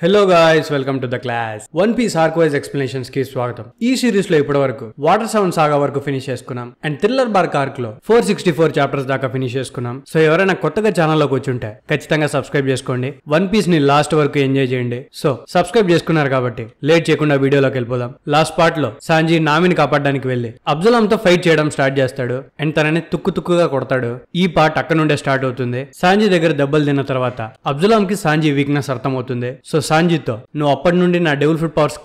Hello guys, welcome to the class. One Piece arc wise explanations కి స్వాగతం. ఈ series లో ఇప్పటి వరకు వాటర్ సెవెన్ సాగా వరకు ఫినిష్ చేసుకున్నాం అండ్ థ్రిల్లర్ బార్క్ ఆర్క్ లో 464 చాప్టర్స్ దాకా ఫినిష్ చేసుకున్నాం. సో ఎవరైనా కొత్తగా ఛానల్ లోకి వచ్చి ఉంటే ఖచ్చితంగా సబ్స్క్రైబ్ చేసుకోండి. వన్ పీస్ ని లాస్ట్ వరకు ఎంజాయ్ చేయండి. సో సబ్స్క్రైబ్ చేసుకున్నారు కాబట్టి లేట్ చేయకుండా వీడియోలోకి వెళ్ళిపోదాం. లాస్ట్ పార్ట్ లో సాంజీ నామిని కాపాడడానికి వెళ్లి అబ్జలాం తో ఫైట్ చేయడం స్టార్ట్ చేస్తాడు అండ్ తనని తుక్కుగా కొడతాడు. ఈ పార్ట్ అక్కడ నుండే స్టార్ట్ అవుతుంది. సాంజీ దగ్గర దెబ్బలు తిన్న తర్వాత అబ్జలాం కి సాంజీ వీక్నెస్ అర్థమవుతుంది. సో సాంజీతో, నువ్వు అప్పటి నుండి నా డెవిల్ ఫ్రూట్ పవర్స్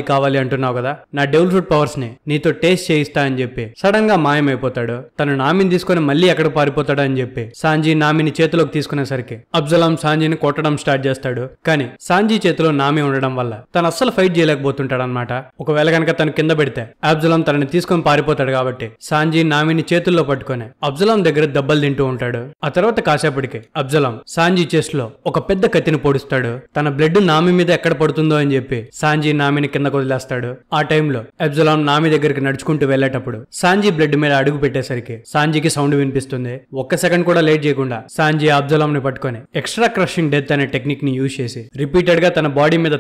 కావాలి అంటున్నావు కదా, నా డెవిల్ ఫ్రూట్ పవర్స్ ని నీతో టేస్ట్ చేయిస్తా అని చెప్పి సడన్ గా మాయమైపోతాడు. తను నామిని తీసుకుని మళ్ళీ ఎక్కడ పారిపోతాడు అని చెప్పి సాంజీ నామిని చేతిలోకి తీసుకునేసరికి అబ్జలాం సాంజీని కొట్టడం స్టార్ట్ చేస్తాడు. కానీ సాంజీ చేతిలో నామి ఉండడం వల్ల తను అస్సలు ఫైట్ చేయలేకపోతుంటాడు అనమాట. ఒకవేళ కనుక తను కింద పెడితే అబ్జలాం తనని తీసుకొని పారిపోతాడు కాబట్టి సాంజీ నామిని చేతుల్లో పట్టుకొని అబ్జలాం దగ్గర దెబ్బలు తింటూ ఉంటాడు. ఆ తర్వాత కాసేపటికి అబ్జలాం సాంజీ చెస్ట్ లో ఒక పెద్ద కత్తిని పొడుస్తాడు. తన బ్లడ్ నామి మీద ఎక్కడ పడుతుందో అని చెప్పి సాంజీ నామిని కిందకు వదిలేస్తాడు. ఆ టైంలో అబ్జలాం నామి దగ్గరికి నడుచుకుంటూ వెళ్లేటప్పుడు సాంజీ బ్లడ్ మీద అడుగు పెట్టేసరికి సాంజీకి సౌండ్ వినిపిస్తుంది. ఒక్క సెకండ్ కూడా లేట్ చేయకుండా సాంజీ అబ్జలాం ని పట్టుకొని ఎక్స్ట్రా క్రషింగ్ డెత్ అనే టెక్నిక్ ని యూజ్ చేసి రిపీటెడ్ గా తన బాడీ మీద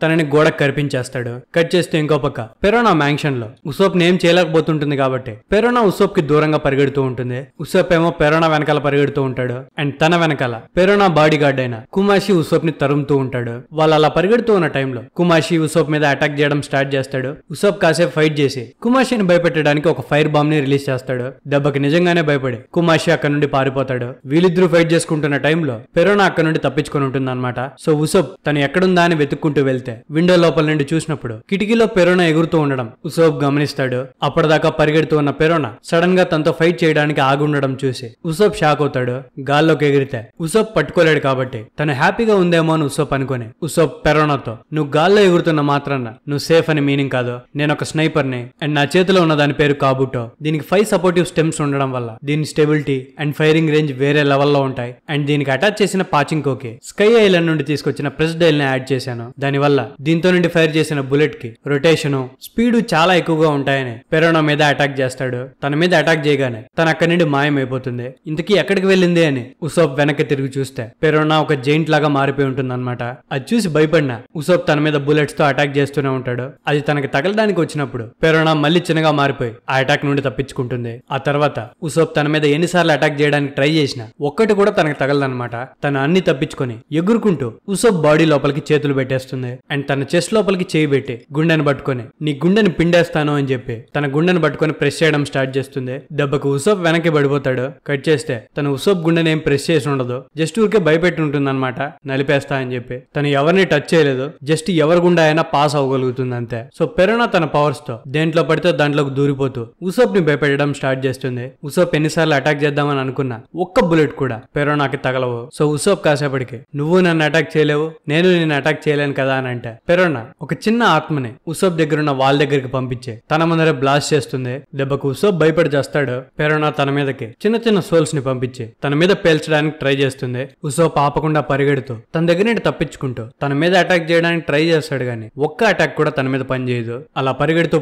తనని గోడకు కరిపించేస్తాడు. కట్ చేస్తే ఇంకో పక్క పెరోనా మ్యాన్షన్ లో ఉసోప్ ని ఏం చేయలేకపోతుంటుంది కాబట్టి పెరోనా ఉసోప్ కి దూరంగా పరిగెడుతూ ఉంటుంది. ఉసోప్ ఏమో పెరోనా వెనకాల పరిగెడుతూ ఉంటాడు అండ్ తన వెనకాల పెరోనా బాడీ గార్డ్ అయిన కుమాషి ఉసోప్ ని తరుముతూ ఉంటాడు. వాళ్ళు అలా పరిగెడుతూ ఉన్న టైంలో కుమాషి ఉసోప్ మీద అటాక్ చేయడం స్టార్ట్ చేస్తాడు. ఉసోప్ కాసేపు ఫైట్ చేసి కుమాషిని భయపెట్టడానికి ఒక ఫైర్ బాంబ్ ని రిలీజ్ చేస్తాడు. దెబ్బకి నిజంగానే భయపడి కుమాషి అక్కడ నుండి పారిపోతాడు. వీళ్ళిద్దరూ ఫైట్ చేసుకుంటున్న టైంలో పెరోనా అక్కడ నుండి తప్పించుకొని ఉంటుంది అనమాట. సో ఉసోప్ తను ఎక్కడుందా అని వెతుక్కుంటూ వెళ్తే విండో లోపల నుండి చూసినప్పుడు కిటికీలో పెరోనా ఎగురుతూ ఉండడం ఉసోప్ గమనిస్తాడు. అప్పటిదాకా పరిగెడుతూ ఉన్న పెరోనా సడన్ గా తనతో ఫైట్ చేయడానికి ఆగుండడం చూసి ఉసోప్ షాక్ అవుతాడు. గాల్లోకి ఎగిరితే ఉసోప్ పట్టుకోలేడు కాబట్టి తను హ్యాపీగా ఉందేమో అని ఉసోప్ అనుకుని ఉసోప్ పెరోనాతో, నువ్వు గాల్లో ఎగురుతున్న మాత్రాన నువ్వు సేఫ్ అని మీనింగ్ కాదు, నేను ఒక స్నైపర్ ని అండ్ నా చేతిలో ఉన్న దాని పేరు కాబుటో. దీనికి 5 సపోర్టివ్ స్టెమ్స్ ఉండడం వల్ల దీని స్టెబిలిటీ అండ్ ఫైరింగ్ రేంజ్ వేరే లెవెల్లో ఉంటాయి. అండ్ దీనికి అటాచ్ చేసిన పాచింకోకి స్కై ఐలాండ్ నుండి తీసుకొచ్చిన ప్రెస్ డైల్ ని యాడ్ చేశాను. దానివల్ల దీంతో నుండి ఫైర్ చేసిన బుల్లెట్ కి రొటేషన్ స్పీడ్ చాలా ఎక్కువగా ఉంటాయని పెరోనా మీద అటాక్ చేస్తాడు. తన మీద అటాక్ చేయగానే తన అక్కడి నుండి మాయమైపోతుంది. ఇంతకీ ఎక్కడికి వెళ్ళింది అని ఉసోప్ వెనక్కి తిరిగి చూస్తే పెరోనా ఒక జైంట్ లాగా మారిపోయి ఉంటుంది అనమాట. అది చూసి భయపడిన ఉసోప్ తన మీద బుల్లెట్స్ తో అటాక్ చేస్తూనే ఉంటాడు. అది తనకి తగలడానికి వచ్చినప్పుడు పెరోనా మళ్ళీ చిన్నగా మారిపోయి ఆ అటాక్ నుండి తప్పించుకుంటుంది. ఆ తర్వాత ఉసోప్ తన మీద ఎన్నిసార్లు అటాక్ చేయడానికి ట్రై చేసినా ఒక్కటి కూడా తనకి తగలదనమాట. తను అన్ని తప్పించుకొని ఎగురుకుంటూ ఉసోప్ బాడీ లోపలికి చేతులు పెట్టేస్తుంది అండ్ తన చెస్ట్ లోపలికి చేయి పెట్టి గుండెని పట్టుకొని, నీ గుండెని పిండేస్తాను అని చెప్పి తన గుండెని పట్టుకొని ప్రెస్ చేయడం స్టార్ట్ చేస్తుంది. దెబ్బకు ఉసోప్ వెనక్కి పడిపోతాడు. కట్ చేస్తే తను ఉసోప్ గుండెని ఏం ప్రెస్ చేసి ఉండదు, జస్ట్ ఊరికే భయపెట్టి ఉంటుంది అనమాట, నలిపేస్తా అని చెప్పి. తను ఎవరిని టచ్ చేయలేదు, జస్ట్ ఎవరి గుండా అయినా పాస్ అవ్వగలుగుతుంది అంతే. సో పెరోనా తన పవర్స్ తో దేంట్లో పడితే దాంట్లోకి దూరిపోతూ ఉసోప్ ని భయపెట్టడం స్టార్ట్ చేస్తుంది. ఉసోప్ ఎన్నిసార్లు అటాక్ చేద్దామని అనుకున్నా ఒక్క బుల్లెట్ కూడా పెరోనాకి తగలవు. సో ఉసోప్ కాసేపటికి, నువ్వు నన్ను అటాక్ చేయలేవు, నేను నిన్ను అటాక్ చేయలేను కదా అని అంటే పెరోనా ఒక చిన్న ఆత్మని ఉసోప్ దగ్గర ఉన్న వాళ్ళ దగ్గరికి పంపించి తన ముందరే బ్లాస్ట్ చేస్తుంది. దెబ్బకు ఉసోప్ భయపడి చేస్తాడు. పెరోనా తన మీదకి చిన్న సోల్స్ ని పంపించి తన మీద పేల్చడానికి ట్రై చేస్తుంది. ఉసోప్ ఆపకుండా పరిగెడుతూ తన దగ్గర నుండి తప్పించుకుంటూ తన మీద అటాక్ చేయడానికి ట్రై చేస్తాడు గానీ ఒక్క అటాక్ కూడా తన మీద పని చేయదు. అలా పరిగెడుతూ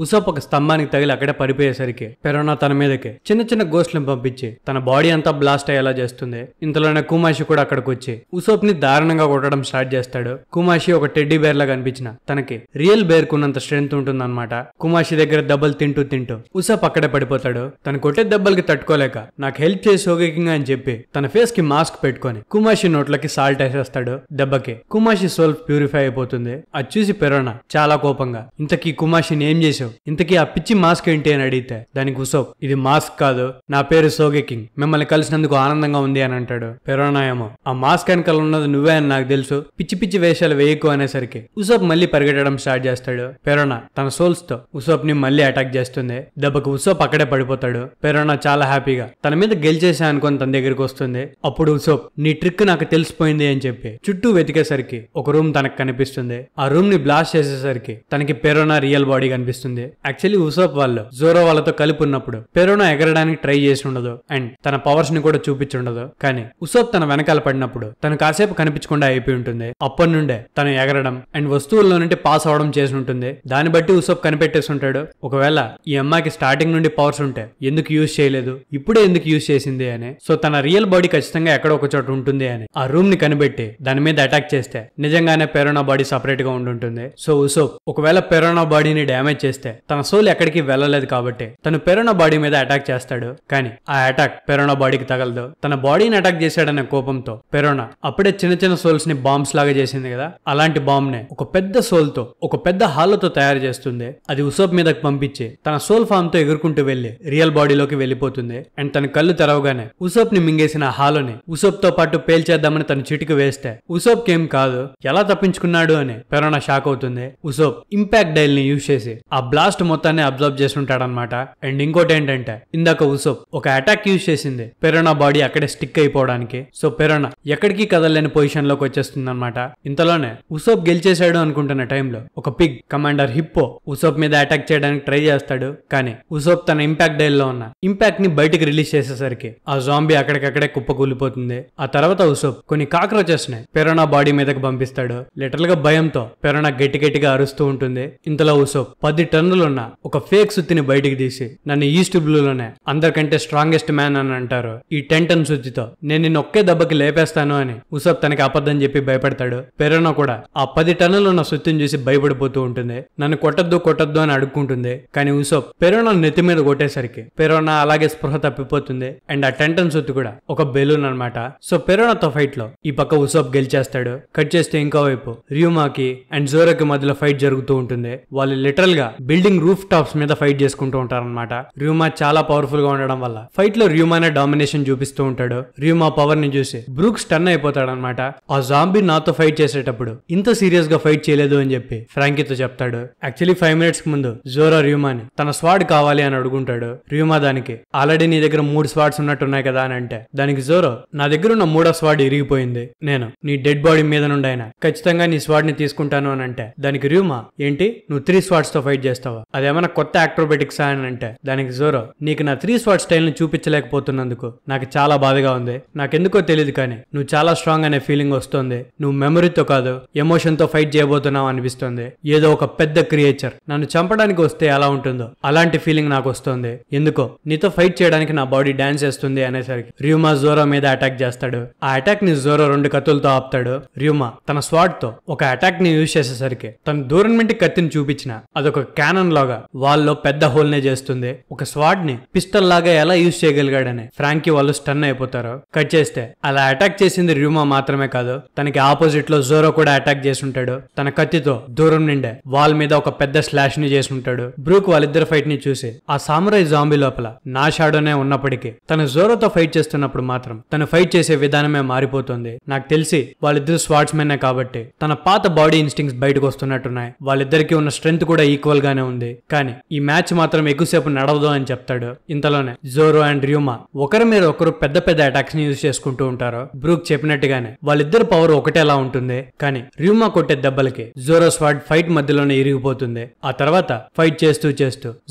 ఉసోప్ ఒక స్తంభానికి తగిలి అక్కడే పడిపోయేసరికి పెరోనా తన మీదకి చిన్న గోస్ట్లను పంపించి తన బాడీ అంతా బ్లాస్ట్ అయ్యేలా చేస్తుంది. ఇంతలోనే కుమాషి కూడా అక్కడికి వచ్చి ఉసోప్ ని దారుణంగా కొట్టడం స్టార్ట్ చేస్తాడు. కుమాషి ఒక టెడ్డీ బేర్ లాగా అనిపించిన తనకి రియల్ బేర్ కున్నంత స్ట్రెంత్ ఉంటుందన్నమాట. కుమాషి దగ్గర దెబ్బలు తింటూ ఉసోప్ అక్కడే పడిపోతాడు. తను కొట్టే దెబ్బలకి తట్టుకోలేక నాకు హెల్ప్ చేసి సోగేకింగ్ అని చెప్పి తన ఫేస్ కి మాస్క్ పెట్టుకొని కుమాషి నోట్లకి సాల్ట్ వేసేస్తాడు. దెబ్బకి కుమాషి సోల్ ప్యూరిఫై అయిపోతుంది. అది చూసి పెరోనా చాలా కోపంగా, ఇంతకీ కుమాషిని ఏం చేసావు, ఇంతకీ ఆ పిచ్చి మాస్క్ ఏంటి అని అడిగితే దానికి ఉసోప్, ఇది మాస్క్ కాదు, నా పేరు సోగేకింగ్, మిమ్మల్ని కలిసినందుకు ఆనందంగా ఉంది అని అంటాడు. పెరోనా ఏమో, ఆ మాస్క్ వెనకాల ఉన్నది నువ్వే అని నాకు తెలుసు, పిచ్చి వేషాలు వేయకు అనేసరికి ఉసోప్ మళ్ళీ పరిగెట్టడం స్టార్ట్ చేస్తాడు. పెరోనా తన సోల్స్ తో ఉసోప్ ని మళ్ళీ అటాక్ చేస్తుంది. దెబ్బకు ఉసోప్ అక్కడే పడిపోతాడు. పెరోనా చాలా హ్యాపీగా తన మీద గెలిచేసా అనుకుని తన దగ్గరికి వస్తుంది. అప్పుడు ఉసోప్, నీ ట్రిక్ నాకు తెలిసిపోయింది అని చెప్పి చుట్టూ వెతికేసరికి ఒక రూమ్ తనకు కనిపిస్తుంది. ఆ రూమ్ ని బ్లాస్ట్ చేసేసరికి తనకి పెరోనా రియల్ బాడీ కనిపిస్తుంది. యాక్చువల్లీ ఉసోప్ వాళ్ళు జోరో వాళ్ళతో కలిపి ఉన్నప్పుడు పెరోనా ఎగరడానికి ట్రై చేసి ఉండదు అండ్ తన పవర్స్ ని కూడా చూపించుండదు. కానీ ఉసోప్ తన వెనకాల పడినప్పుడు తను కాసేపు కనిపించకుండా అయిపోయి ఉంటుంది. అప్పటి నుండే తను ఎగరడం అండ్ వస్తువుల్లో నుండి పాస్ అవడం చేసి ఉంటుంది. దాన్ని బట్టి ఉసోప్ కనిపెట్టేసి ఉంటాడు. ఒకవేళ ఈ అమ్మాయికి స్టార్టింగ్ నుండి పవర్స్ ఉంటే ఎందుకు యూజ్ చేయలేదు, ఇప్పుడే ఎందుకు యూజ్ చేసింది అని. సో తన రియల్ బాడీ ఖచ్చితంగా ఎక్కడో ఒక చోట ఉంటుంది అని ఆ రూమ్ ని కనిపెట్టి దాని మీద అటాక్ చేస్తే నిజంగానే పెరోనా బాడీ సపరేట్ గా ఉండుంటుంది. సో ఉసోప్ ఒకవేళ పెరోనా బాడీని డ్యామేజ్ చేస్తే తన సోల్ ఎక్కడికి వెళ్ళలేదు కాబట్టి తను పెరోనా బాడీ మీద అటాక్ చేస్తాడు. కానీ ఆ అటాక్ పెరోనా బాడీకి తగలదు. తన బాడీని అటాక్ చేశాడనే కోపంతో పెరోనా అప్పుడే చిన్న చిన్న సోల్స్ ని బాంబ్స్ లాగా చేసింది కదా, అలాంటి బాంబ్ నే ఒక పెద్ద సోల్ తో ఒక పెద్ద హాలోతో తయారు చేస్తుంది. అది ఉసోప్ మీదకి పంపించి తన సోల్ ఫామ్ తో ఎగురుకుంటూ వెళ్లి రియల్ బాడీలోకి వెళ్ళిపోతుంది. అండ్ తన కళ్ళు తెరవగానే ఉసోప్ ని మింగేసిన హాలోని ఉసోప్ తో పాటు పేల్చేద్దామని తన చిటికి వేస్తే ఉసోప్ కేం కాదు, ఎలా తప్పించుకున్నాడు అని పెరోనా షాక్ అవుతుంది. ఉసోప్ ఇంపాక్ట్ డైల్ ని యూజ్ చేసి ఆ బ్లాస్ట్ మొత్తాన్ని అబ్జర్వ్ చేస్తుంటాడనమాట. అండ్ ఇంకోటి ఏంటంటే ఇందాక ఉసోప్ ఒక అటాక్ యూజ్ చేసింది పెరోనా బాడీ అక్కడే స్టిక్ అయిపోవడానికి. సో పెరోనా ఎక్కడికి కదలలేని పొజిషన్ లోకి వచ్చేస్తుంది అనమాట. ఇంతలోనే ఉసోప్ గెలిచేశాడు అనుకుంటున్న టైంలో ఒక పిగ్ కమాండర్ హిప్పో ఉసోప్ మీద అటాక్ చేయడానికి ట్రై చేస్తాడు. కానీ ఉసోప్ తన ఇంపాక్ట్ డైల్ లో ఉన్న ఇంపాక్ట్ ని బయటికి రిలీజ్ చేసేసరికి ఆ జాంబీ అక్కడికక్కడే కుప్పకూలిపోతుంది. ఆ తర్వాత ఉసోప్ కొన్ని కాక్రోచెస్ ని పెరోనా బాడీ మీదకి పంపిస్తాడు. లిటరల్ గా భయంతో పెరోనా గట్టిగా అరుస్తూ ఉంటుంది. ఇంతలో ఉసోప్ 10 టన్నులున్న ఒక ఫేక్ సుత్తిని బయటికి తీసి నన్ను ఈస్ట్ బ్లూలోనే అందరికంటే స్ట్రాంగెస్ట్ మ్యాన్ అని అంటారు, ఈ 10 టన్ సుత్తితో నేను నిన్ను ఒకే దెబ్బకి లేపేస్తాను అని ఉసోప్ తనకి అబద్ధం చెప్పి భయపడతాడు. పెరోనా కూడా ఆ 10 టన్నులు ఉన్న సుత్తిని చూసి భయపడిపోతూ ఉంటుంది. నన్ను కొట్టద్దు అని అడుక్కుంటుంది. కానీ ఉసోప్ పెరోనా నెత్తి మీద కొట్టేసరికి పెరోనా అలాగే స్పృహ తప్పిపోతుంది. అండ్ ఆ 10 టన్ సుత్తి కూడా ఒక బెలూన్ అనమాట. సో పెరోనాతో ఫైట్ లో ఈ పక్క ఉసోప్ గెలిచేస్తాడు. కట్ చేస్తే ఇంకో వైపు ర్యూమాకి అండ్ జోరోకి మధ్యలో ఫైట్ జరుగుతూ ఉంటుంది. వాళ్ళు లిటరల్ గా బిల్డింగ్ రూఫ్ టాప్స్ మీద ఫైట్ చేసుకుంటూ ఉంటారన్నమాట. ర్యూమా చాలా పవర్ఫుల్ గా ఉండడం వల్ల ఫైట్ లో ర్యూమానే డామినేషన్ చూపిస్తూ ఉంటాడు. ర్యూమా పవర్ ని చూసి బ్రూక్ స్టన్ అయిపోతాడు అనమాట. ఆ జాంబీ నాతో ఫైట్ చేసేటప్పుడు ఇంత సీరియస్ గా ఫైట్ చేయలేదు అని చెప్పి ఫ్రాంకీతో చెప్తాడు. యాక్చువల్లీ 5 minutes కి ముందు జోరో ర్యూమాని తన స్వాడ్ కావాలి అని అడుగుంటాడు. ర్యూమా దానికి ఆల్రెడీ నీ దగ్గర 3 స్వాడ్స్ ఉన్నట్టున్నాయి కదా అని అంటే దానికి జోరో నా దగ్గర ఉన్న 3వ స్వాడ్ ఇరిగిపోయింది, నేను నీ డెడ్ బాడీ మీద నుండి అయినా ఖచ్చితంగా నీ స్వాడ్ ని తీసుకుంటాను అని అంటే దానికి ర్యూమా ఏంటి నువ్వు 3 స్వాడ్స్ తో ఫైట్ చేస్తావా, అదేమన్నా కొత్త యాక్రోబెటిక్స్ అని అంటే దానికి జోరో నీకు నా 3 స్వాడ్ స్టైల్ ని చూపించలేకపోతున్నందుకు నాకు చాలా బాధగా ఉంది, నాకెందుకో తెలియదు కానీ నువ్వు చాలా స్ట్రాంగ్ అనే ఫీలింగ్ వస్తుంది, నువ్వు మెమరీతో కాదు ఎమోషన్ తో ఫైట్ చేయబోతున్నావు అనిపిస్తుంది, ఏదో ఒక పెద్ద క్రియేచర్ నన్ను చంపడానికి వస్తే ఎలా ఉంటుందో అలాంటి ఫీలింగ్ నాకు వస్తుంది, ఎందుకో నీతో ఫైట్ చేయడానికి నా బాడీ డాన్స్ చేస్తుంది అనేసరికి ర్యూమా జోరో మీద అటాక్ చేస్తాడు. ఆ అటాక్ ని జోరో 2 కత్తులతో ఆపుతాడు. ర్యూమా తన స్వాడ్ తో ఒక అటాక్ ని యూజ్ చేసేసరికి తన దూరం నుండి కత్తిని చూపించిన అదొక క్యానన్ లాగా వాళ్ళలో పెద్ద హోల్ నే చేస్తుంది. ఒక స్వాడ్ ని పిస్టల్ లాగా ఎలా యూజ్ చేయగలిగాడని ఫ్రాంకీ వాళ్ళు స్టన్ అయిపోతారు. కట్ చేస్తే అలా అటాక్ చేసింది ర్యూమా మాత్రమే కాదు, తనకి ఆపోజిట్ లో జోరో కూడా అటాక్ చేసుంటాడు. తన కత్తితో దూరం నుండే వాల్ మీద ఒక పెద్ద స్లాష్ ని చేసుంటాడు. బ్రూక్ వాళ్ళిద్దరు ఫైట్ ని చూసి ఆ సామురాయ్ జాంబీ లోపల నా షాడోనే ఉన్నప్పటికీ తన జోరోతో ఫైట్ చేస్తున్నప్పుడు మాత్రం తను ఫైట్ చేసే విధానమే మారిపోతుంది. నాకు తెలిసి వాళ్ళిద్దరు స్వాట్స్ మెన్నే కాబట్టి తన పాత బాడీ ఇన్స్టింక్ట్స్ బయటకు వస్తున్నట్టున్నాయి, వాళ్ళిద్దరికి ఉన్న స్ట్రెంత్ కూడా ఈక్వల్ గానే ఉంది, కానీ ఈ మ్యాచ్ మాత్రం ఎక్కువసేపు నడవదు అని చెప్తాడు. ఇంతలోనే జోరో అండ్ ర్యూమా ఒకరి మీద ఒకరు పెద్ద పెద్ద అటాక్స్ ని యూజ్ చేసుకుంటూ ఉంటారు. బ్రూక్ చెప్పినట్టుగానే వాళ్ళిద్దరు పవర్ ఒకటేలా ఉంటుంది, కానీ ర్యూమా కొట్టే దెబ్బలకి జోరో స్వాడ్ ఫైట్ మధ్యలోనే ఇరిగిపోతుంది. ఆ తర్వాత ఫైట్ చేస్తూ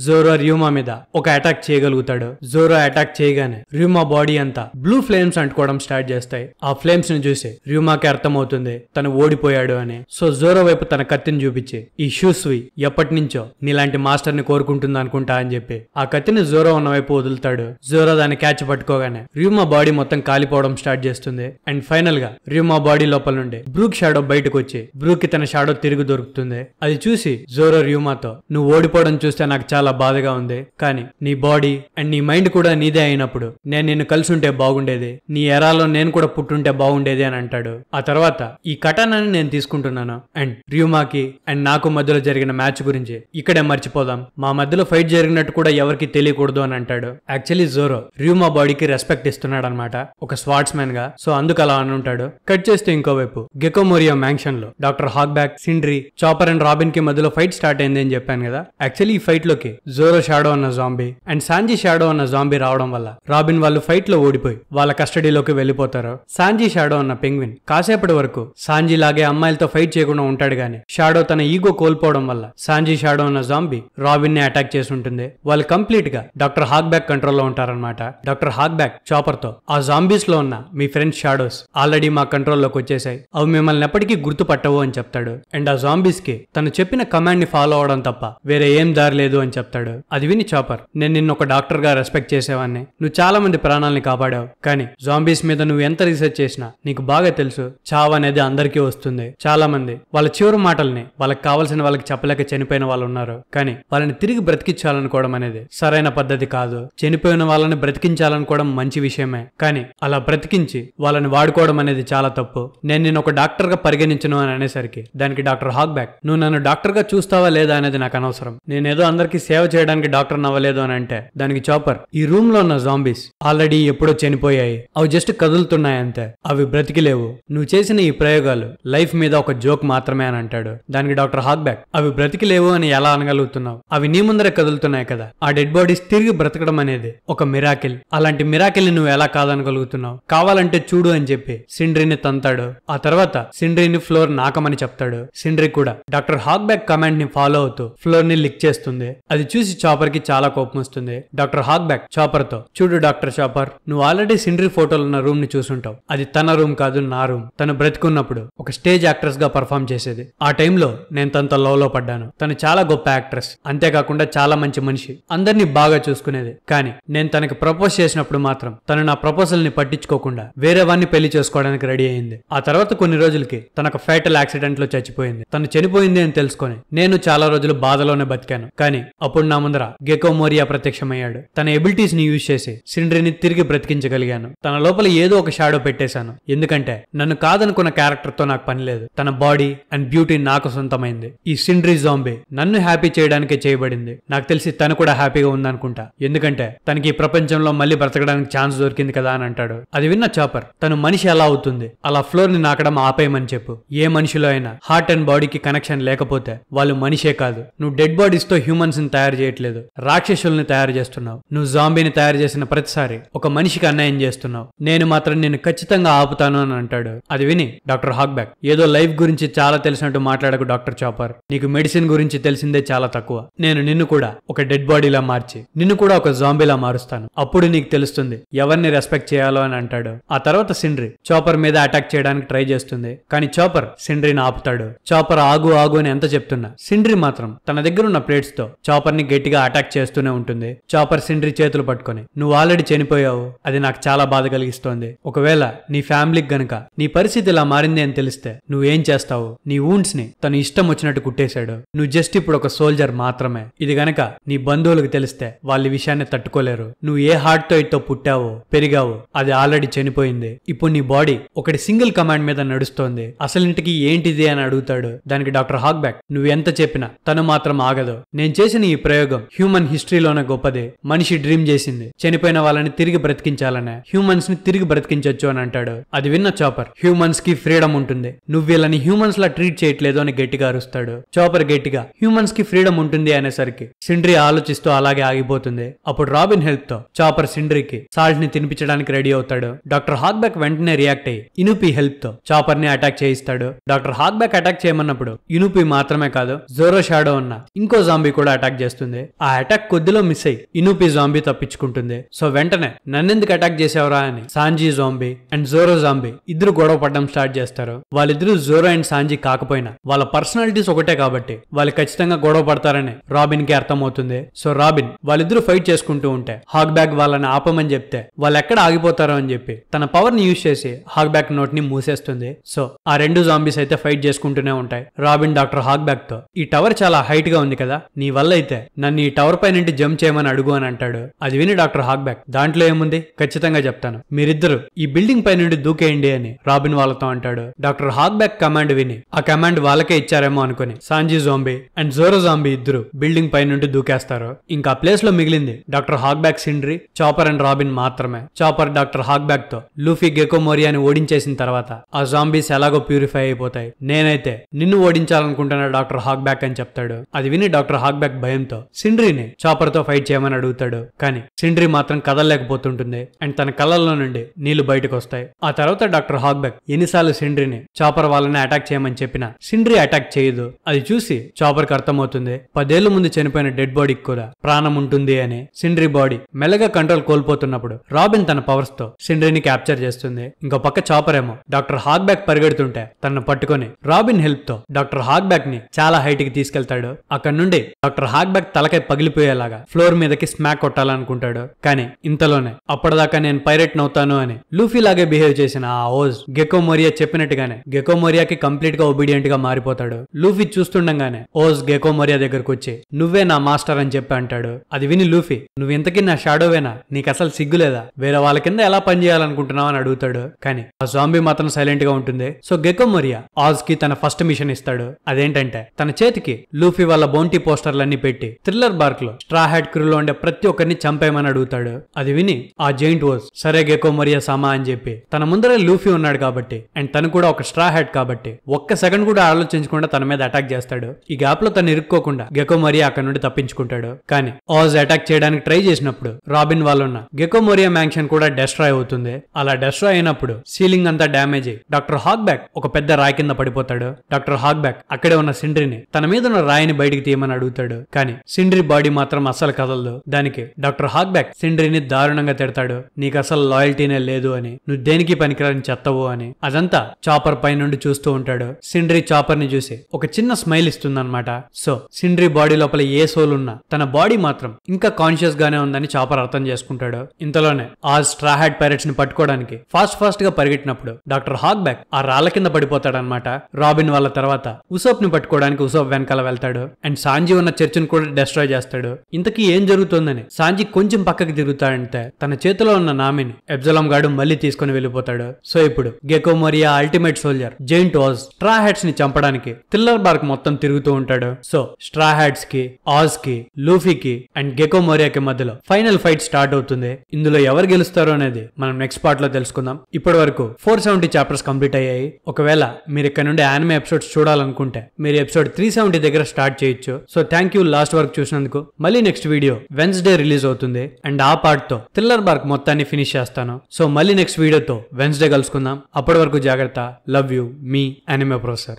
జోరో ర్యూమా మీద ఒక అటాక్ చేయగలుగుతాడు. జోరో అటాక్ చేయగానే ర్యూమా బాడీ అంతా బ్లూ ఫ్లేమ్స్ అంటుకోవడం స్టార్ట్ చేస్తాయి. ఆ ఫ్లేమ్స్ ని చూసి ర్యూమాకి అర్థమవుతుంది తను ఓడిపోయాడు అని. సో జోరో వైపు తన కత్తిని చూపించి ఈ షూస్వి ఎప్పటి నుంచో నీలాంటి మాస్టర్ ని కోరుకుంటుంది అనుకుంటా అని చెప్పి ఆ కత్తిని జోరో ఉన్న వైపు వదులుతాడు. జోరో దాన్ని క్యాచ్ పట్టుకోగానే ర్యూమా బాడీ మొత్తం కాలిపోవడం స్టార్ట్ చేస్తుంది. అండ్ ఫైనల్ గా ర్యూమా బాడీ లోపల నుండి బ్రూక్ షాడో బయటకు వచ్చి బ్రూక్ కి తన షాడో తిరిగి దొరుకుతుంది. అది చూసి జోరో ర్యూమాతో నువ్వు ఓడిపోవడం చూస్తే నాకు చాలా బాధగా ఉంది, కానీ నీ బాడీ అండ్ నీ మైండ్ కూడా నీదే అయినప్పుడు నేను నిన్ను కలిసి ఉంటే బాగుండేది, నీ ఎరాలో నేను కూడా పుట్టుంటే బాగుండేది అని అంటాడు. ఆ తర్వాత ఈ కటానాన్ని నేను తీసుకుంటున్నాను అండ్ ర్యూమాకి అండ్ నాకు మధ్యలో జరిగిన మ్యాచ్ గురించి ఇక్కడే మర్చిపోదాం, మా మధ్యలో ఫైట్ జరిగినట్టు కూడా ఎవరికి తెలియకూడదు అని అంటాడు. యాక్చువల్లీ జోరో ర్యూమా బాడీకి రెస్పెక్ట్ ఇస్తున్నాడు అనమాట ఒక స్వాట్స్ మ్యాన్ గా, సో అందుకు అలా అని ఉంటాడు. కట్ చేస్తే ఇంకోవైపు గెకోమోరియా మ్యాన్షన్ లో డాక్టర్ హాక్బ్యాక్, సిండ్రీ, చాపర్ అండ్ రాబిన్ కి మధ్యలో ఫైట్ స్టార్ట్ అయింది అని చెప్పాను కదా. యాక్చువల్లీ ఈ ఫైట్ లోకి జోరో షాడో అన్న జాంబీ అండ్ సాంజీ షాడో అన్న జాంబీ రావడం వల్ల రాబిన్ వాళ్ళు ఫైట్ లో ఓడిపోయి వాళ్ళ కస్టడీలోకి వెళ్లిపోతారు. సాంజీ షాడో అన్న పెంగ్విన్ కాసేపటి వరకు సాంజీ లాగే అమ్మాయిలతో ఫైట్ చేయకుండా ఉంటాడు గాని షాడో తన ఈగో కోల్పోవడం వల్ల సాంజీ షాడో అన్న జాంబీ రాబిన్ ని అటాక్ చేసి ఉంటుంది. వాళ్ళు కంప్లీట్ గా డాక్టర్ హాక్బ్యాక్ కంట్రోల్ లో ఉంటారన్నమాట. డాక్టర్ హాక్బ్యాక్ చాపర్ తో ఆ జాంబీస్ లో ఉన్న మీ ఫ్రెండ్స్ షాడోస్ ఆల్రెడీ మా కంట్రోల్ లోకి వచ్చేసాయి, అవి మిమ్మల్ని ఎప్పటికీ గుర్తుపట్టవు అని చెప్తాడు. అండ్ ఆ జాంబీస్ కి తను చెప్పిన కమాండ్ ని ఫాలో అవడం తప్ప వేరే ఏం దారి లేదు అని చెప్తాడు. అది విని చాపర్ నేను నిన్ను ఒక డాక్టర్ గా రెస్పెక్ట్ చేసేవాన్ని, నువ్వు చాలా మంది ప్రాణాలని కాపాడావు, కానీ జాంబీస్ మీద నువ్వు ఎంత రీసెర్చ్ చేసినా నీకు బాగా తెలుసు చావు చావు అనేది అందరికీ వస్తుంది. చాలా మంది వాళ్ళ చివరి మాటల్ని వాళ్ళకి కావాల్సిన వాళ్ళకి చెప్పలేక చనిపోయిన వాళ్ళు ఉన్నారు. కానీ వాళ్ళని తిరిగి బ్రతికించాలనుకోవడం అనేది సరైన పద్ధతి కాదు. చనిపోయిన వాళ్ళని బ్రతికించాలనుకోవడం మంచి విషయమే, కానీ అలా బ్రతికించి వాళ్ళని వాడుకోవడం అనేది చాలా తప్పు. నేను నిన్ను ఒక డాక్టర్ గా పరిగణించను అని అనేసరికి దానికి డాక్టర్ హాక్బ్యాక్, నువ్వు నన్ను డాక్టర్ గా చూస్తావా లేదా అనేది నాకు అనవసరం, నేనేదో అందరికి సేవ చేయడానికి డాక్టర్ నవ్వలేదు అని అంటే దానికి చాపర్, ఈ రూమ్ లో ఉన్న జాంబీస్ ఆల్రెడీ ఎప్పుడో చనిపోయాయి, అవి జస్ట్ కదులుతున్నాయి అంతే, అవి బ్రతికిలేవు, నువ్వు చేసిన ఈ ప్రయోగాలు లైఫ్ మీద ఒక జోక్ మాత్రమే అని అంటాడు. దానికి డాక్టర్ హాక్బ్యాక్, అవి బ్రతికిలేవు అని ఎలా అనగలుగుతున్నావు, అవి నీ ముందరే కదులుతున్నాయి కదా, ఆ డెడ్ బాడీస్ తిరిగి బ్రతకడం అనేది ఒక మిరాకిల్, అలాంటి మిరాకిల్ ని నువ్వు ఎలా కాదనగలుగుతున్నావు, కావాలంటే చూడు అని చెప్పి సిండ్రీని తంతాడు. ఆ తర్వాత సిండ్రీని ఫ్లోర్ నాకమని చెప్తాడు. సిండ్రీ కూడా డాక్టర్ హాక్బ్యాక్ కమాండ్ ని ఫాలో అవుతూ ఫ్లోర్ ని లిక్ చేస్తుంది. అది చూసి చాపర్ కి చాలా కోపం వస్తుంది. డాక్టర్ హాక్బ్యాక్ చాపర్ తో, చూడు డాక్టర్ చాపర్, నువ్వు ఆల్రెడీ సిండ్రీ ఫోటోలు ఉన్న రూమ్ ని చూసుంటావు, అది తన రూమ్ కాదు నా రూమ్, తను బ్రతికున్నప్పుడు ఒక స్టేజ్ యాక్ట్రెస్ గా పర్ఫామ్ చేసేది, ఆ టైంలో నేను తనతో లవ్ లో పడ్డాను, తను చాలా గొప్ప యాక్ట్రెస్, అంతేకాకుండా చాలా మంచి మనిషి, అందరినీ బాగా చూసుకునేది, కానీ నేను తనకి ప్రపోజ్ చేసినప్పుడు మాత్రం తను నా ప్రపోజల్ ని పట్టించుకోకుండా వేరే వాడిని పెళ్లి చేసుకోవడానికి రెడీ అయింది. ఆ తర్వాత కొన్ని రోజులకి తనకు ఫైటల్ యాక్సిడెంట్ లో చచ్చిపోయింది. తను చనిపోయింది అని తెలుసుకొని నేను చాలా రోజులు బాధలోనే బతికాను. కానీ అప్పుడు నా ముందర గెకో మోరియా ప్రత్యక్షమయ్యాడు. తన ఎబిలిటీస్ ని యూజ్ చేసి సిండ్రీని తిరిగి బ్రతికించగలిగాను. తన లోపల ఏదో ఒక షాడో పెట్టేశాను, ఎందుకంటే నన్ను కాదనుకున్న క్యారెక్టర్ తో నాకు పని లేదు, తన బాడీ అండ్ బ్యూటీ నాకు సొంతమైంది. ఈ సిండ్రీ జాంబీ నన్ను హ్యాపీ చేయడానికే చేయబడింది. నాకు తెలిసి తను కూడా హ్యాపీగా ఉందనుకుంటా, ఎందుకంటే తనకి ఈ ప్రపంచంలో మళ్ళీ బ్రతకడానికి ఛాన్స్ దొరికింది కదా అని అంటాడు. అది విన్న చాపర్, తను మనిషి ఎలా అవుతుంది, అలా ఫ్లోర్ ని నాకడం ఆపేయమని చెప్పు. ఏ మనిషిలో అయినా హార్ట్ అండ్ బాడీకి కనెక్షన్ లేకపోతే వాళ్ళు మనిషే కాదు. నువ్వు డెడ్ బాడీస్ తో హ్యూమన్స్ ని తయారు చేయట్లేదు, రాక్షసుల్ని తయారు చేస్తున్నావు. నువ్వు జాంబీని తయారు చేసిన ప్రతిసారి ఒక మనిషికి అన్యాయం చేస్తున్నావు. నేను మాత్రం నిన్ను ఖచ్చితంగా ఆపుతాను అని అంటాడు. అది విని డాక్టర్ హాక్బ్యాక్, ఏదో లైఫ్ గురించి చాలా తెలిసినట్టు మాట్లాడకు డాక్టర్ చాపర్, నీకు మెడిసిన్ గురించి తెలిసిందే చాలా తక్కువ. నేను నిన్ను కూడా ఒక డెడ్ బాడీలా మార్చి నిన్ను కూడా ఒక జాంబీలా మారుస్తాను, అప్పుడు నీకు తెలుస్తుంది ఎవరిని రెస్పెక్ట్ చేయాలో అని అంటాడు. ఆ తర్వాత సిండ్రీ చాపర్ మీద అటాక్ చేయడానికి ట్రై చేస్తుంది, కానీ చాపర్ సిండ్రీని ఆపుతాడు. చాపర్ ఆగు ఆగు అని ఎంత చెప్తున్నా సిండ్రీ మాత్రం తన దగ్గర ఉన్న ప్లేట్స్ తో చాపర్ ని గట్టిగా అటాక్ చేస్తూనే ఉంటుంది. చాపర్ సిండ్రీ చేతులు పట్టుకొని, నువ్వు ఆల్రెడీ చనిపోయావు, అది నాకు చాలా బాధ కలిగిస్తోంది, ఒకవేళ నీ ఫ్యామిలీకి గనక నీ పరిస్థితి ఇలా మారింది అని తెలిస్తే నువ్వేం చేస్తావు, నీ వూండ్స్ ని తను ఇష్టం వచ్చినట్టు కుట్టేశాడు, నువ్వు జస్ట్ ఇప్పుడు ఒక సోల్జర్ మాత్రమే, ఇది గనక నీ బంధువులకు తెలిస్తే వాళ్ళ విషయాన్ని తట్టుకోలేరు, నువ్వు ఏ హార్ట్ తో ఇతో పుట్టావో పెరిగావో అది ఆల్రెడీ చనిపోయింది, ఇప్పుడు నీ బాడీ ఒకటి సింగిల్ కమాండ్ మీద నడుస్తోంది, అసలింటికి ఏంటిది అని అడుగుతాడు. దానికి డాక్టర్ హాక్బ్యాక్, నువ్వు ఎంత చెప్పినా తను మాత్రం ఆగదు, నేను చేసిన ఈ ప్రయోగం హ్యూమన్ హిస్టరీలోనే గొప్పది, మనిషి డ్రీమ్ చేసింది చనిపోయిన వాళ్ళని తిరిగి బ్రతికించాలనే, హ్యూమన్స్ ని తిరిగి బ్రతికించొచ్చు అని అంటాడు. అది విన్న చాపర్, హ్యూమన్స్ కి ఫ్రీడమ్ ఉంటుంది, నువ్వు వీళ్ళని హ్యూమన్స్ లా ట్రీట్ చేయట్లేదు అని గట్టిగా అరుస్తాడు. చాపర్ గట్టిగా హ్యూమన్స్ కి ఫ్రీడమ్ ఉంటుంది అనేసరికి సిండ్రీ ఆలోచిస్తూ అలాగే ఆగిపోతుంది. అప్పుడు రాబిన్ హెల్ప్ తో చాపర్ సిండ్రీకి సాల్ట్ ని తినిపించడానికి రెడీ అవుతాడు. డాక్టర్ హాక్బ్యాక్ వెంటనే రియాక్ట్ అయ్యి ఇనుపి హెల్ప్ తో చాపర్ ని అటాక్ చేయిస్తాడు. డాక్టర్ హాక్బ్యాక్ అటాక్ చేయమన్నప్పుడు ఇనుపి మాత్రమే కాదు జోరో షాడో ఉన్న ఇంకో జాంబీ కూడా అటాక్ చేస్తుంది. ఆ అటాక్ కొద్దిలో మిస్ అయ్యి ఇనుపి జాంబీ తప్పించుకుంటుంది. సో వెంటనే నన్నెందుకు అటాక్ చేసావురా అని Sanjhi zombie and Zoro zombie ఇద్దరు గొడవ పడడం స్టార్ట్ చేస్తారు. వాళ్ళిద్దరూ జోరో అండ్ సాంజీ కాకపోయినా వాళ్ళ పర్సనాలిటీస్ ఒకటే కాబట్టి వాళ్ళు ఖచ్చితంగా గొడవ పడతారని రాబిన్ కి అర్థమవుతుంది. సో రాబిన్ వాళ్ళిద్దరూ ఫైట్ చేసుకుంటూ ఉంటే హాక్బ్యాక్ వాళ్ళని ఆపమని చెప్తే వాళ్ళు ఎక్కడ ఆగిపోతారో అని చెప్పి తన పవర్ ని యూజ్ చేసి హాక్బ్యాక్ నోట్ ని మూసేస్తుంది. సో ఆ రెండు జాంబీస్ అయితే ఫైట్ చేసుకుంటూనే ఉంటాయి. రాబిన్ డాక్టర్ హాక్బ్యాక్ తో, ఈ టవర్ చాలా హైట్ గా ఉంది కదా, నీ వల్ల అయితే నన్ను ఈ టవర్ పై నుండి జంప్ చేయమని అడుగు అని అంటాడు. అది విని డాక్టర్ హాక్బ్యాక్, దాంట్లో ఏముంది ఖచ్చితంగా చెప్తాను, మీరిద్దరు ఈ బిల్డింగ్ పై నుండి దూకేయండి అని రాబిన్ వాళ్ళతో అంటాడు. డాక్టర్ హాక్బ్యాక్ కమాండ్ విని ఆ కమాండ్ వాళ్ళకే ఇచ్చారేమో అనుకుని Sanjhi zombie and Zoro zombie ఇద్దరు బిల్డింగ్ పై నుండి దూకేస్తారు. ఇంకా ప్లేస్ లో మిగిలింది డాక్టర్ హాక్బ్యాక్, సిండ్రీ, చాపర్ అండ్ రాబిన్ మాత్రమే. చాపర్ డాక్టర్ హాక్బ్యాక్ తో లూఫీ గెకో మోరియాని ఓడించేసిన తర్వాత ఆ జాంబీస్ ఎలాగో ప్యూరిఫై అయిపోతాయి. నేనైతే నిన్ను ఓడించాలనుకుంటున్నా డాక్టర్ హాక్బ్యాక్ అని చెప్తాడు. అది విని డాక్టర్ హాక్బ్యాక్ భయంతో సిండ్రీని చాపర్ తో ఫైట్ చేయమని అడుగుతాడు. కానీ సిండ్రీ మాత్రం కదలలేకపోతుంటుంది అండ్ తన కళ్ళల్లో నుండి నీళ్లు బయటకు వస్తాయి. ఆ తర్వాత డాక్టర్ హాక్బ్యాక్ ఎన్నిసార్లు సిండ్రీని చాపర్ వాళ్ళని అటాక్ చేయమని చెప్పినా సిండ్రీ అటాక్ చేయదు. అది చూసి చాపర్ కి అర్థమవుతుంది 10 ఏళ్ల ముందు చనిపోయిన డెడ్ బాడీకి కూడా ప్రాణం ఉంటుంది అని. సిండ్రీ బాడీ మెల్లగా కంట్రోల్ కోల్పోతున్నప్పుడు రాబిన్ తన పవర్స్ తో సిండ్రీని క్యాప్చర్ చేస్తుంది. ఇంకో పక్క చాపర్ ఏమో డాక్టర్ హాక్బ్యాక్ పరిగెడుతుంటే తనను పట్టుకొని రాబిన్ హెల్ప్ తో డాక్టర్ హాక్బ్యాక్ ని చాలా హైట్ కి తీసుకెళ్తాడు. అక్కడ నుండి డాక్టర్ హాక్బ్యాక్ తలకై పగిలిపోయేలాగా ఫ్లోర్ మీదకి స్మాక్ కొట్టాలనుకుంటాడు. కానీ ఇంతలోనే అప్పటిదాకా నేను పైరెట్ నవుతాను అని లూఫీ లాగే బిహేవ్ చేసిన ఆ ఓజ్ గెకో మొరియా చెప్పినట్టుగానే గెకో మొరియాకి కంప్లీట్ గా ఒబీడియంట్ గా మారిపోతాడు. లూఫీ చూస్తుండగానే ఓజ్ గెకో మొరియా దగ్గరకు వచ్చి నువ్వే నా మాస్టర్ అని చెప్పి అంటాడు. అది విని లూఫీ నువ్వు ఇంతకీ నా షాడోవేనా, నీకు అసలు సిగ్గులేదా, వేరే వాళ్ళ కింద ఎలా పని చేయాలనుకుంటున్నావు అని అడుగుతాడు. కానీ ఆ జాంబీ మాత్రం సైలెంట్ గా ఉంటుంది. సో గెకో మొరియా ఆజ్ కి తన ఫస్ట్ మిషన్ ఇస్తాడు. అదేంటంటే తన చేతికి లూఫీ వాళ్ళ బౌంటీ పోస్టర్లన్నీ పెట్టి థ్రిల్లర్ బార్క్ లో స్ట్రా హ్యాట్ క్రూలో ఉండే ప్రతి ఒక్కరిని చంపేయమని అడుగుతాడు. అది విని ఆ జైంట్ ఓజ్ సరే గెకో మొరియా సమా అని చెప్పి తన ముందరే లూఫీ ఉన్నాడు కాబట్టి అండ్ తను కూడా ఒక స్ట్రా హ్యాట్ కాబట్టి ఒక్క సెకండ్ కూడా ఆలోచించకుండా తన మీద అటాక్ చేస్తాడు. ఈ గ్యాప్ లో తను ఇరుక్కోకుండా గెకో మొరియా అక్కడ నుండి తప్పించుకుంటాడు. కానీ ఆజ్ అటాక్ చేయడానికి ట్రై చేసినప్పుడు రాబిన్ వాళ్ళు ఉన్న గెకో మొరియా మ్యాన్షన్ కూడా డెస్ట్రాయ్ అవుతుంది. అలా డెస్ట్రాయ్ అయినప్పుడు సీలింగ్ అంతా డ్యామేజ్ అయ్యి డాక్టర్ హాక్బ్యాక్ ఒక పెద్ద రాయి కింద పడిపోతాడు. డాక్టర్ హాక్బ్యాక్ అక్కడే ఉన్న సిండ్రీని తన మీద ఉన్న రాయిని బయటికి తీయమని అడుగుతాడు. కానీ సిండ్రీ బాడీ మాత్రం అస్సలు కదలదు. దానికి డాక్టర్ హాక్బ్యాక్ సిండ్రీని దారుణంగా తిడతాడు. నీకు అసలు లాయల్టీనే లేదు అని, నువ్వు దేనికి పనికిరాని చెత్తవు అని. అదంతా చాపర్ పై నుండి చూస్తూ ఉంటాడు. సిండ్రీ చాపర్ ని చూసి ఒక చిన్న స్మైల్ ఇస్తుందన్నమాట. సో సిండ్రీ బాడీ లోపల ఏ సోల్ ఉన్నా తన బాడీ మాత్రం ఇంకా కాన్షియస్ గానే ఉందని చాపర్ అర్థం చేసుకుంటాడు. ఇంతలోనే ఆ స్ట్రా హ్యాట్ పైరట్స్ ని పట్టుకోవడానికి ఫాస్ట్ గా పరిగెట్టినప్పుడు డాక్టర్ హాక్బ్యాక్ ఆ రాళ్ల కింద పడిపోతాడనమాట. రాబిన్ వాళ్ళ తర్వాత ఉసోప్ ని పట్టుకోవడానికి ఉసోప్ వెనకాల వెళ్తాడు అండ్ సాంజీ ఉన్న చర్చ్ ని కూడా డిస్ట్రాయ్ చేస్తాడు. ఇంతకీ ఏం జరుగుతుందని సాంజీ కొంచెం పక్కకి తిరుగుతాడంటే తన చేతిలో ఉన్న నామిని ఎబ్జలాం గాడు మళ్ళీ తీసుకుని వెళ్ళిపోతాడు. సో ఇప్పుడు Gecko Moria ultimate soldier giant Oars straw hats ని చంపడానికి థ్రిల్లర్ బార్క్ మొత్తం తిరుగుతూ ఉంటాడు. సో స్ట్రా హ్యాట్స్ కి, ఆజ్ కి, లూఫీకి అండ్ గెకో మొరియాకి మధ్యలో ఫైనల్ ఫైట్ స్టార్ట్ అవుతుంది. ఇందులో ఎవరు గెలుస్తారో అనేది మనం నెక్స్ట్ పార్ట్ లో తెలుసుకుందాం. ఇప్పటి వరకు 470 చాప్టర్స్ కంప్లీట్ అయ్యాయి. ఒకవేళ మీరు ఇక్కడ నుండి యానిమే ఎపిసోడ్స్ చూడాలనుకుంటే మీరు ఎపిసోడ్ 370 దగ్గర స్టార్ట్ చేయొచ్చు. సో థ్యాంక్ యూ లాస్ట్ వరకు చూసినందుకు. మళ్ళీ నెక్స్ట్ వీడియో వెన్స్డే రిలీజ్ అవుతుంది అండ్ ఆ పార్ట్ తో థ్రిల్లర్ బార్క్ మొత్తాన్ని ఫినిష్ చేస్తాను. సో మళ్ళీ నెక్స్ట్ వీడియోతో వెన్స్డే కలుసుకుందాం. అప్పటి వరకు జాగ్రత్త. Love you, me anime professor.